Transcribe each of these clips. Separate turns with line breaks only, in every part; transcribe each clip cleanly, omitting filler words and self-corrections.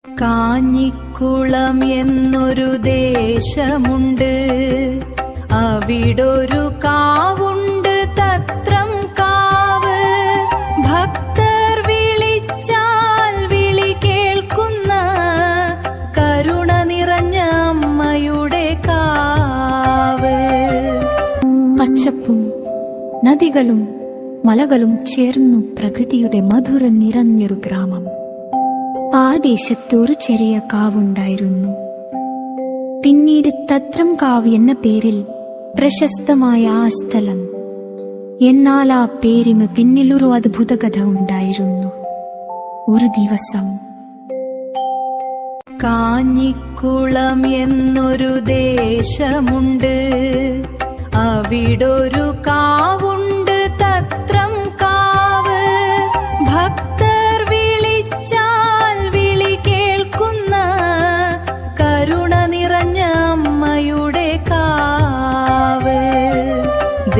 കാഞ്ഞിക്കുളം എന്നൊരു ദേശമുണ്ട്, അവിടൊരു കാവുണ്ട്, തത്രം കാവ്. ഭക്തർ വിളിച്ചാൽ വിളി കേൾക്കുന്ന കരുണ നിറഞ്ഞ അമ്മയുടെ കാവ്.
പച്ചപ്പും നദികളും മലകളും ചേർന്നു പ്രകൃതിയുടെ മധുരം നിറഞ്ഞൊരു ഗ്രാമം. ആ ദേശത്തൊരു ചെറിയ കാവുണ്ടായിരുന്നു. പിന്നീട് തത്രം കാവ് എന്ന പേരിൽ പ്രശസ്തമായ ആ സ്ഥലം. എന്നാൽ ആ പേരിന് പിന്നിലൊരു അദ്ഭുത കഥ ഉണ്ടായിരുന്നു. ഒരു ദിവസം
കാഞ്ഞിക്കുളം എന്നൊരു ദേശമുണ്ട്, അവിടൊരു കാവുണ്ട്, തത്രം കാവ്. ഭക്തർ വിളിച്ചാൽ വിളി കേൾക്കുന്ന കരുണ നിറഞ്ഞ അമ്മയുടെ കാവ്.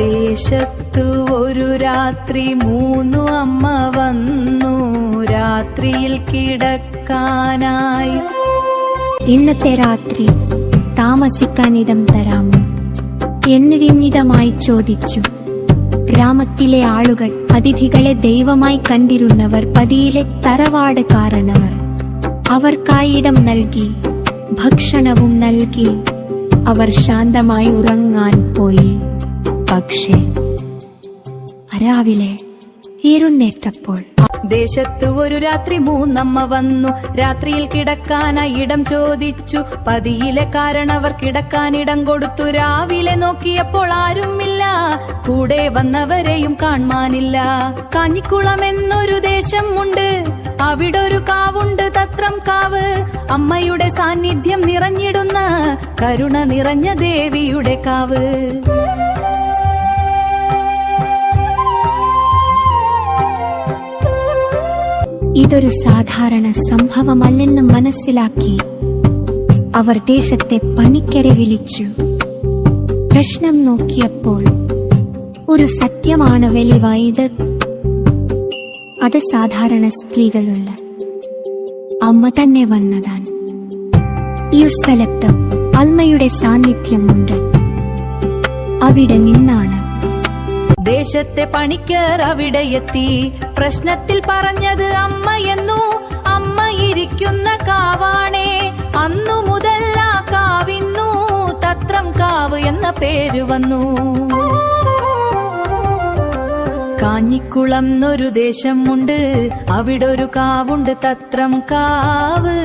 ദേശത്തു ഒരു രാത്രി 3 അമ്മ വന്നു, രാത്രിയിൽ കിടക്കാനായി.
ഇന്നത്തെ രാത്രി താമസിക്കാനിടം തരാമോ എന്ന് വിനീതമായി ചോദിച്ചു. ഗ്രാമത്തിലെ ആളുകൾ അതിഥികളെ ദൈവമായി കണ്ടിരുന്നവർ, പതിയിലെ തറവാട് കാരണവർ അവർക്കായി ഇടം നൽകി, ഭക്ഷണവും നൽകി. അവർ ശാന്തമായി ഉറങ്ങാൻ പോയി. പക്ഷേ രാവിലെ എഴുന്നേറ്റപ്പോൾ
ദേശത്തു ഒരു രാത്രി 3 അമ്മ വന്നു, രാത്രിയിൽ കിടക്കാനായി ഇടം ചോദിച്ചു. പതിയിലെ കാരണവർ കിടക്കാനിടം കൊടുത്തു. രാവിലെ നോക്കിയപ്പോൾ ആരുമില്ല, കൂടെ വന്നവരെയും കാണാനില്ല. കാഞ്ഞിക്കുളം എന്നൊരു ദേശമുണ്ട്, അവിടൊരു കാവുണ്ട്, തത്രം കാവ്. അമ്മയുടെ സാന്നിധ്യം നിറഞ്ഞിടുന്ന കരുണ നിറഞ്ഞ ദേവിയുടെ കാവ്.
ഇതൊരു സാധാരണ സംഭവമല്ലെന്ന് മനസ്സിലാക്കി അവർ ദേശത്തെ പണിക്കരെ വിളിച്ചു. പ്രശ്നം നോക്കിയപ്പോൾ ഒരു സത്യമാണ് വെളിവായത്. അത് സാധാരണ സ്ത്രീകളുള്ള അമ്മ തന്നെ വന്നതാണ്. ഈ സ്ഥലത്ത് അമ്മയുടെ സാന്നിധ്യമുണ്ട്. അവിടെ നിന്നാണ്
ദേശത്തെ പണിക്കർ അവിടെ എത്തി. പ്രശ്നത്തിൽ പറഞ്ഞത് അമ്മയെന്നു. അമ്മ ഇരിക്കുന്ന കാവാണേ. അന്നു മുതൽ ആ കാവിന്നു തത്രം കാവ് എന്ന പേര് വന്നു. കാഞ്ഞിക്കുളം എന്നൊരു ദേശമുണ്ട്, അവിടൊരു കാവുണ്ട്, തത്രം കാവ്.